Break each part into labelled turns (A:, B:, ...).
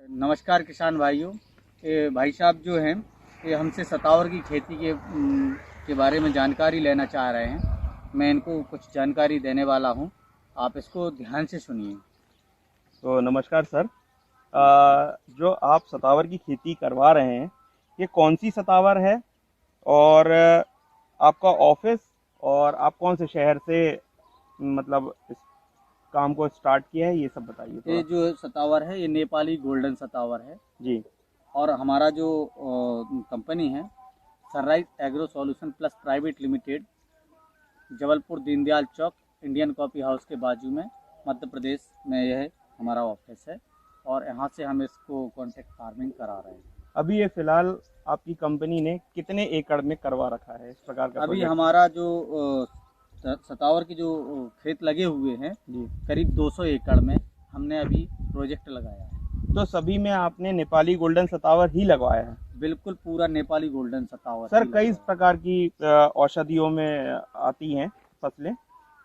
A: नमस्कार किसान भाइयों। ये भाई साहब जो हैं ये हमसे सतावर की खेती के बारे में जानकारी लेना चाह रहे हैं। मैं इनको कुछ जानकारी देने वाला हूं, आप इसको ध्यान से सुनिए।
B: तो नमस्कार सर। जो आप सतावर की खेती करवा रहे हैं, ये कौन सी सतावर है? और आपका ऑफिस और आप कौन से शहर से मतलब इस काम को स्टार्ट किया है, ये सब बताइए
A: ये
B: थोड़ा।
A: जो सतावर है ये नेपाली गोल्डन सतावर है।
B: जी।
A: और हमारा जो कंपनी है Sunrise Agro Solution Plus Private Limited, Jabalpur Deendayal Chowk Indian Coffee House के बाजू में, मध्य प्रदेश में यह हमारा ऑफिस है। और यहाँ से हम इसको कॉन्ट्रैक्ट फार्मिंग करा रहे हैं।
B: अभी ये फिलहाल आपकी कंपनी ने कितने एकड़ में करवा रखा है इस प्रकार का
A: अभी
B: प्रोजेक्ट?
A: हमारा जो सतावर के जो खेत लगे हुए हैं
B: जी।
A: करीब 200 एकड़ में हमने अभी प्रोजेक्ट लगाया है।
B: तो सभी में आपने नेपाली गोल्डन सतावर ही लगवाया है?
A: बिल्कुल पूरा नेपाली गोल्डन सतावर
B: सर,
A: ही
B: कई
A: लगाया
B: प्रकार की औषधियों में आती हैं फसलें,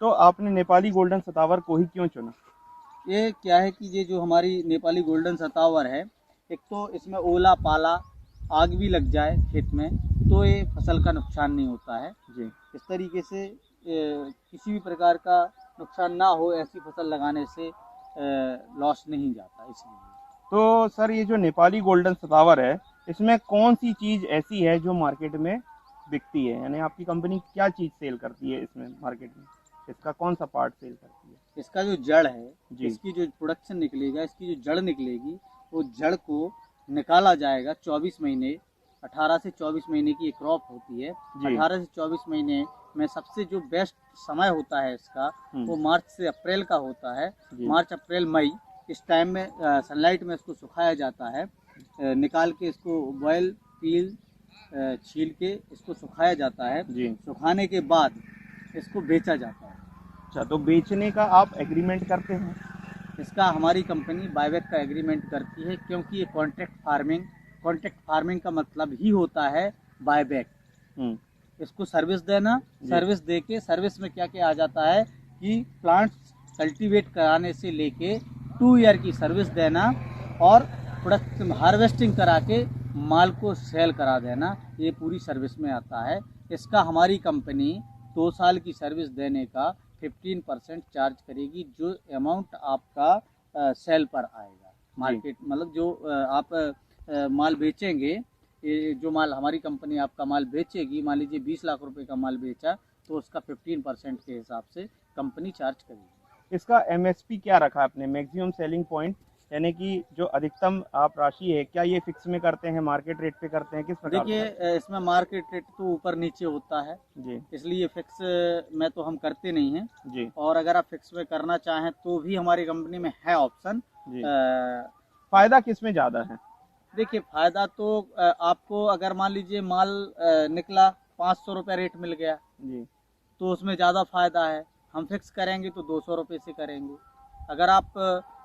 B: तो आपने नेपाली गोल्डन सतावर को ही क्यों चुना?
A: है। ये क्या है कि ये जो हमारी नेपाली गोल्डन सतावर है, एक तो इसमें ओला पाला आग भी लग जाए खेत में तो ये फसल का नुकसान नहीं होता है।
B: जी।
A: इस तरीके से किसी भी प्रकार का नुकसान ना हो, ऐसी फसल लगाने से लॉस नहीं जाता इसलिए।
B: तो सर, ये जो नेपाली गोल्डन सतावर है, इसमें कौन सी चीज़ ऐसी है जो मार्केट में बिकती है? यानी आपकी कंपनी क्या चीज़ सेल करती है इसमें मार्केट में? इसका कौन सा पार्ट सेल करती है?
A: इसका जो जड़ है,
B: जी।
A: इसकी जो प्रोडक्शन निकलेगा, इसकी जो जड़ निकलेगी, वो जड़ को निकाला जाएगा 24 महीने। 18 से 24 महीने की एक क्रॉप होती है।
B: जी।
A: 18 से 24 महीने में सबसे जो बेस्ट समय होता है इसका, वो
B: हम्म।
A: मार्च से अप्रैल का होता है।
B: जी।
A: मार्च अप्रैल मई, इस टाइम में सनलाइट में इसको सुखाया जाता है। निकाल के इसको बॉयल पील छील के इसको सुखाया जाता है।
B: जी।
A: सुखाने के बाद इसको बेचा जाता है।
B: अच्छा, तो बेचने का आप एग्रीमेंट करते हैं?
A: इसका हमारी कंपनी बायबैक का एग्रीमेंट करती है, क्योंकि ये कॉन्ट्रैक्ट फार्मिंग का मतलब ही होता है बायबैक।
B: हम्म।
A: इसको सर्विस देना, सर्विस दे के सर्विस में क्या क्या आ जाता है कि प्लांट्स कल्टीवेट कराने से लेके 2 ईयर की सर्विस देना और प्रोडक्ट हार्वेस्टिंग करा के माल को सेल करा देना, ये पूरी सर्विस में आता है। इसका हमारी कंपनी 2 साल की सर्विस देने का 15% चार्ज करेगी, जो अमाउंट आपका सेल पर आएगा मार्केट, मतलब जो आप माल बेचेंगे। ये जो माल हमारी कंपनी आपका माल बेचेगी, मान लीजिए 20 लाख रुपए का माल बेचा, तो उसका 15% के हिसाब से कंपनी चार्ज करेगी।
B: इसका एमएसपी क्या रखा आपने, मैक्सिमम सेलिंग पॉइंट? यानी कि जो अधिकतम आप राशि है, क्या ये फिक्स में करते हैं, मार्केट रेट पे करते हैं, किस प्रकार से करते
A: देखिए, इसमें मार्केट रेट तो ऊपर नीचे होता है,
B: हैं? जी।
A: इसलिए फिक्स में तो हम करते नहीं हैं।
B: जी।
A: और अगर आप फिक्स में करना चाहें तो भी हमारी कंपनी में है ऑप्शन।
B: जी। फायदा किस में ज़्यादा है?
A: देखिए, फायदा तो आपको अगर मान लीजिए माल निकला 500 रुपये रेट मिल गया,
B: जी।
A: तो उसमें ज़्यादा फायदा है। हम फिक्स करेंगे तो 200 रुपये से करेंगे। अगर आप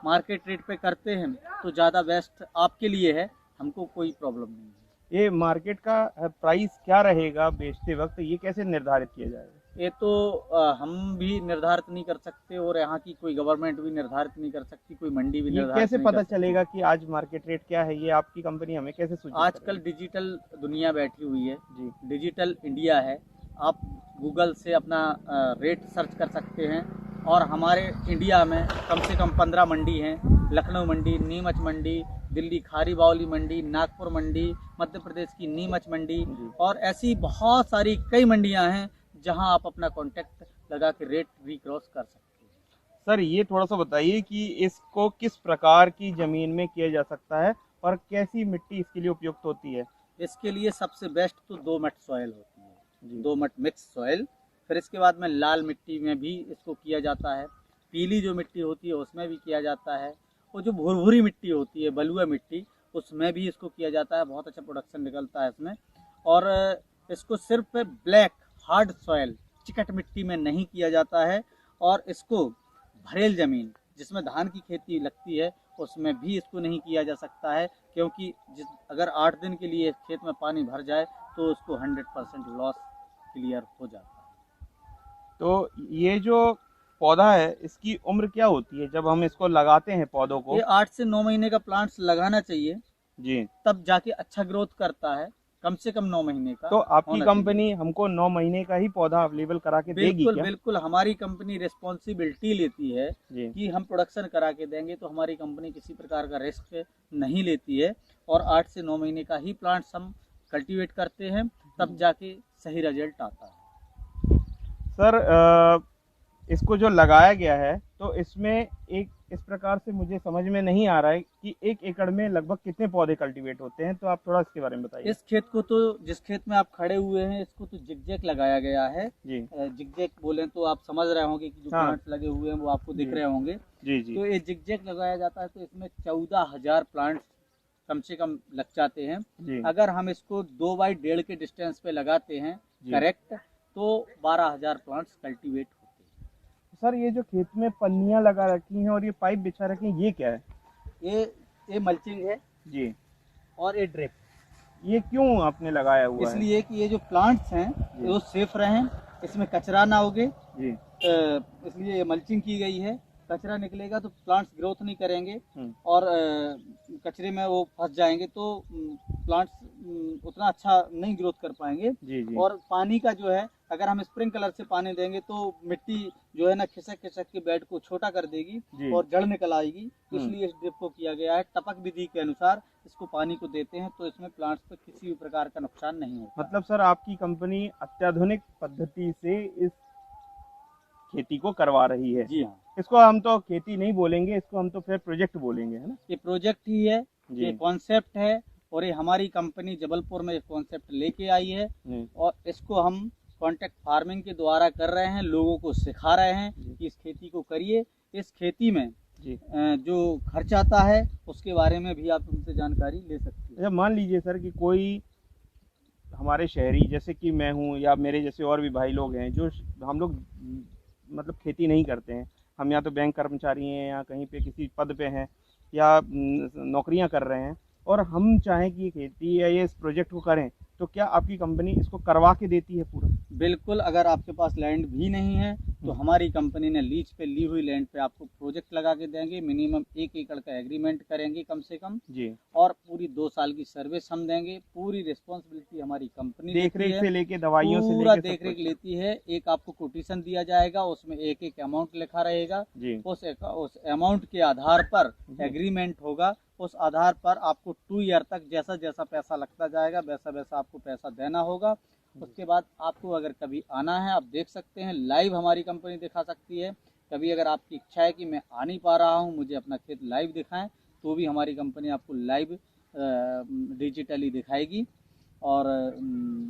A: मार्केट रेट पे करते हैं तो ज़्यादा बेस्ट आपके लिए है, हमको कोई प्रॉब्लम नहीं है।
B: ये मार्केट का प्राइस क्या रहेगा बेचते वक्त, ये कैसे निर्धारित किया जाएगा?
A: ये तो हम भी निर्धारित नहीं कर सकते, और यहाँ की कोई गवर्नमेंट भी निर्धारित नहीं कर सकती, कोई मंडी भी
B: ये
A: निर्धारित
B: कैसे
A: नहीं
B: पता
A: कर सकती।
B: चलेगा कि आज मार्केट रेट क्या है? ये आपकी कंपनी हमें कैसे सूचित
A: आजकल
B: करेगी?
A: डिजिटल दुनिया बैठी हुई है,
B: जी।
A: डिजिटल इंडिया है। आप गूगल से अपना रेट सर्च कर सकते हैं, और हमारे इंडिया में कम से कम 15 मंडी हैं। लखनऊ मंडी, नीमच मंडी, दिल्ली खारी बावली मंडी, नागपुर मंडी, मध्य प्रदेश की नीमच मंडी,
B: जी।
A: और ऐसी बहुत सारी कई मंडियां हैं जहां आप अपना कॉन्टैक्ट लगा के रेट रिक्रॉस कर सकते हैं।
B: सर, ये थोड़ा सा बताइए कि इसको किस प्रकार की ज़मीन में किया जा सकता है और कैसी मिट्टी इसके लिए उपयुक्त होती है?
A: इसके लिए सबसे बेस्ट तो दोमट सॉइल होती है,
B: जी।
A: दोमट मिक्स सॉइल। फिर इसके बाद में लाल मिट्टी में भी इसको किया जाता है, पीली जो मिट्टी होती है उसमें भी किया जाता है, और जो भुरभुरी मिट्टी होती है, बलुआ मिट्टी, उसमें भी इसको किया जाता है। बहुत अच्छा प्रोडक्शन निकलता है इसमें। और इसको सिर्फ ब्लैक हार्ड सॉइल, चिकट मिट्टी में नहीं किया जाता है। और इसको भरेल ज़मीन जिसमें धान की खेती लगती है, उसमें भी इसको नहीं किया जा सकता है, क्योंकि अगर 8 दिन के लिए खेत में पानी भर जाए तो उसको 100% लॉस क्लियर हो जाता है।
B: तो ये जो पौधा है इसकी उम्र क्या होती है जब हम इसको लगाते हैं पौधों को?
A: ये 8 से 9 महीने का प्लांट्स लगाना चाहिए,
B: जी।
A: तब जाके अच्छा ग्रोथ करता है। कम से कम 9 महीने का
B: तो आपकी
A: होना चाहिए।
B: कंपनी हमको 9 महीने का ही पौधा अवेलेबल करा के देगी
A: बिल्कुल
B: क्या?
A: बिल्कुल, हमारी कंपनी रिस्पॉन्सिबिलिटी लेती है
B: जी।
A: कि हम प्रोडक्शन करा के देंगे, तो हमारी कंपनी किसी प्रकार का रिस्क नहीं लेती है। और 8 से 9 महीने का ही प्लांट्स हम कल्टीवेट करते हैं, तब जाके सही रिजल्ट आता है।
B: सर इसको जो लगाया गया है तो इसमें एक इस प्रकार से मुझे समझ में नहीं आ रहा है कि 1 एकड़ में लगभग कितने पौधे कल्टीवेट होते हैं, तो आप थोड़ा इसके बारे में बताइए।
A: इस खेत को तो, जिस खेत में आप खड़े हुए हैं, इसको तो जिगजैग लगाया गया है।
B: जी।
A: जिगजैग बोले तो आप समझ रहे होंगे कि जो
B: हाँ।
A: प्लांट्स लगे हुए हैं वो आपको दिख
B: जी।
A: रहे होंगे।
B: जी जी।
A: तो ये जिगजैग लगाया जाता है, तो इसमें 14,000 प्लांट्स कम से कम लग जाते हैं।
B: जी।
A: अगर हम इसको 2 बाई 1.5 के डिस्टेंस पे लगाते हैं
B: जी।
A: करेक्ट, तो 12,000 प्लांट्स कल्टीवेट होते हैं।
B: सर ये जो खेत में पन्नियां लगा रखी हैं और ये पाइप बिछा रखी हैं, ये क्या है?
A: ये मल्चिंग है
B: जी।
A: और ये ड्रिप।
B: ये क्यों आपने लगाया हुआ है?
A: इसलिए कि ये जो प्लांट्स हैं
B: जी।
A: वो सेफ रहें, इसमें कचरा ना उगे,
B: जी।
A: इसलिए ये मल्चिंग की गई है। कचरा निकलेगा तो प्लांट्स ग्रोथ नहीं करेंगे और कचरे में वो फंस जाएंगे, तो प्लांट्स उतना अच्छा नहीं ग्रोथ कर पाएंगे।
B: जी जी।
A: और पानी का जो है, अगर हम स्प्रिंकलर से पानी देंगे तो मिट्टी जो है ना खिसक खिसक के बेड को छोटा कर देगी
B: जी।
A: और जड़ निकल आएगी। तो इसलिए इस ड्रिप को किया गया है। टपक विधि के अनुसार इसको पानी को देते हैं, तो इसमें प्लांट्स पर किसी भी प्रकार का नुकसान नहीं होता।
B: मतलब सर आपकी कंपनी अत्याधुनिक पद्धति से इस खेती को करवा रही है।
A: जी हाँ,
B: इसको हम तो खेती नहीं बोलेंगे, इसको हम तो फिर प्रोजेक्ट बोलेंगे, है ना?
A: ये प्रोजेक्ट ही है,
B: जी।
A: ये कॉन्सेप्ट है, और ये हमारी कंपनी जबलपुर में ये कॉन्सेप्ट लेके आई है। और इसको हम कॉन्ट्रैक्ट फार्मिंग के द्वारा कर रहे हैं, लोगों को सिखा रहे हैं कि इस खेती को करिए। इस खेती में
B: जी।
A: जो खर्च आता है उसके बारे में भी आप उनसे जानकारी ले सकते हैं।
B: अच्छा मान लीजिए सर कि कोई हमारे शहरी जैसे कि मैं हूँ या मेरे जैसे और भी भाई लोग हैं, जो हम लोग मतलब खेती नहीं करते हैं, हम या तो बैंक कर्मचारी हैं या कहीं पे किसी पद पे हैं या नौकरियां कर रहे हैं, और हम चाहें कि ये खेती या ये इस प्रोजेक्ट को करें, तो क्या आपकी कंपनी इसको करवा के देती है पूरा?
A: बिल्कुल, अगर आपके पास लैंड भी नहीं है तो हमारी कंपनी ने लीज पे ली हुई लैंड पे आपको प्रोजेक्ट लगा के देंगे। मिनिमम 1 एकड़ का एग्रीमेंट करेंगे कम से कम
B: जी।
A: और पूरी 2 साल की सर्विस हम देंगे। पूरी रिस्पॉन्सिबिलिटी हमारी कंपनी
B: देख रेख से लेके दवाइयों से
A: पूरा
B: लेके
A: देख रेख लेती है। एक आपको कोटेशन दिया जाएगा, उसमें एक एक अमाउंट लिखा रहेगा।
B: जी।
A: उस अमाउंट के आधार पर एग्रीमेंट होगा। उस आधार पर आपको 2 ईयर तक जैसा जैसा पैसा लगता जाएगा वैसा वैसा आपको पैसा देना होगा। उसके बाद आपको अगर कभी आना है, आप देख सकते हैं, लाइव हमारी कंपनी दिखा सकती है। कभी अगर आपकी इच्छा है कि मैं आ नहीं पा रहा हूँ, मुझे अपना खेत लाइव दिखाएं, तो भी हमारी कंपनी आपको लाइव डिजिटली दिखाएगी। और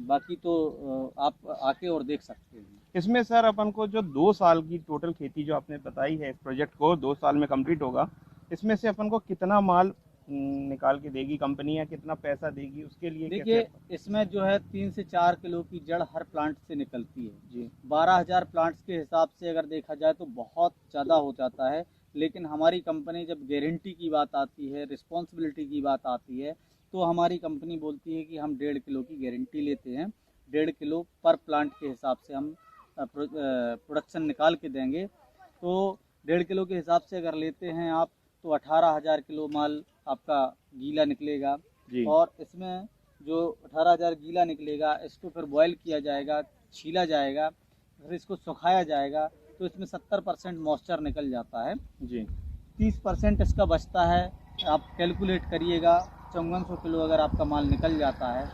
A: बाकी तो आप आके और देख सकते हैं।
B: इसमें सर अपन को जो 2 साल की टोटल खेती जो आपने बताई है, इस प्रोजेक्ट को 2 साल में कंप्लीट होगा, इसमें से अपन को कितना माल निकाल के देगी कंपनी या कितना पैसा देगी, उसके लिए
A: देखिए, इसमें जो है 3 से 4 किलो की जड़ हर प्लांट से निकलती है।
B: जी।
A: 12,000 प्लांट्स के हिसाब से अगर देखा जाए तो बहुत ज़्यादा हो जाता है। लेकिन हमारी कंपनी जब गारंटी की बात आती है, रिस्पॉन्सिबिलिटी की बात आती है, तो हमारी कंपनी बोलती है कि हम 1.5 किलो की गारंटी लेते हैं। 1.5 किलो पर प्लांट के हिसाब से हम प्रोडक्शन निकाल के देंगे। तो 1.5 किलो के हिसाब से अगर लेते हैं आप, तो 18,000 किलो माल आपका गीला निकलेगा।
B: जी।
A: और इसमें जो 18,000 गीला निकलेगा, इसको फिर बॉयल किया जाएगा, छीला जाएगा, फिर इसको सुखाया जाएगा, तो इसमें 70% मॉइस्चर निकल जाता है।
B: जी।
A: 30% इसका बचता है। आप कैलकुलेट करिएगा, 5400 किलो अगर आपका माल निकल जाता है,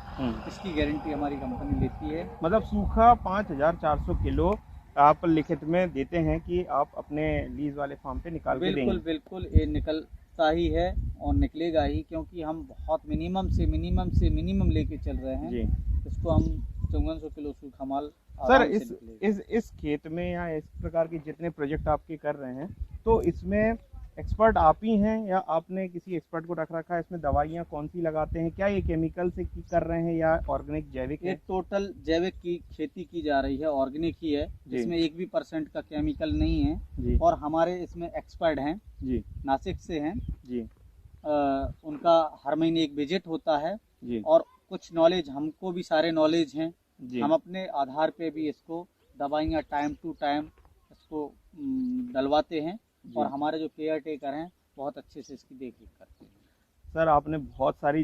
A: इसकी गारंटी हमारी कंपनी लेती है।
B: मतलब सूखा 5,400 किलो आप लिखित में देते हैं कि आप अपने लीज वाले फार्म पे निकाल के देंगे।
A: बिल्कुल बिल्कुल, ये निकलता ही है और निकलेगा ही, क्योंकि हम बहुत मिनिमम से मिनिमम लेके चल रहे हैं।
B: जी।
A: इसको हम 5400 किलो सूखा माल
B: सर
A: आराम से निकलेगा।
B: इस खेत में या इस प्रकार के जितने प्रोजेक्ट आपके कर रहे हैं, तो इसमें एक्सपर्ट आप ही हैं या आपने किसी एक्सपर्ट को रख रखा है? इसमें दवाइयाँ कौन सी लगाते हैं? क्या ये केमिकल से कर रहे हैं या ऑर्गेनिक जैविक
A: ये
B: है?
A: टोटल जैविक की खेती की जा रही है, ऑर्गेनिक ही है। इसमें 1 भी % का केमिकल नहीं है।
B: जी।
A: और हमारे इसमें एक्सपर्ट हैं,
B: जी।
A: नासिक से हैं।
B: जी।
A: उनका हर महीने एक विजिट होता है।
B: जी।
A: और कुछ नॉलेज हमको भी सारे नॉलेज हैं।
B: जी।
A: हम अपने आधार पे भी इसको दवाइयाँ टाइम टू टाइम इसको इसको डलवाते हैं
B: जी।
A: और हमारे जो केयर टेकर हैं बहुत अच्छे से इसकी देख रेख करते हैं।
B: सर आपने बहुत सारी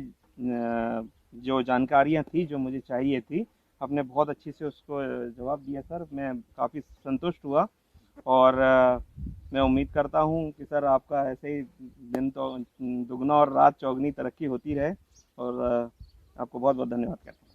B: जो जानकारियां थी जो मुझे चाहिए थी, आपने बहुत अच्छे से उसको जवाब दिया सर। मैं काफ़ी संतुष्ट हुआ और मैं उम्मीद करता हूं कि सर आपका ऐसे ही दिन तो दुगना और रात चौगनी तरक्की होती रहे और आपको बहुत बहुत धन्यवाद करता हूँ।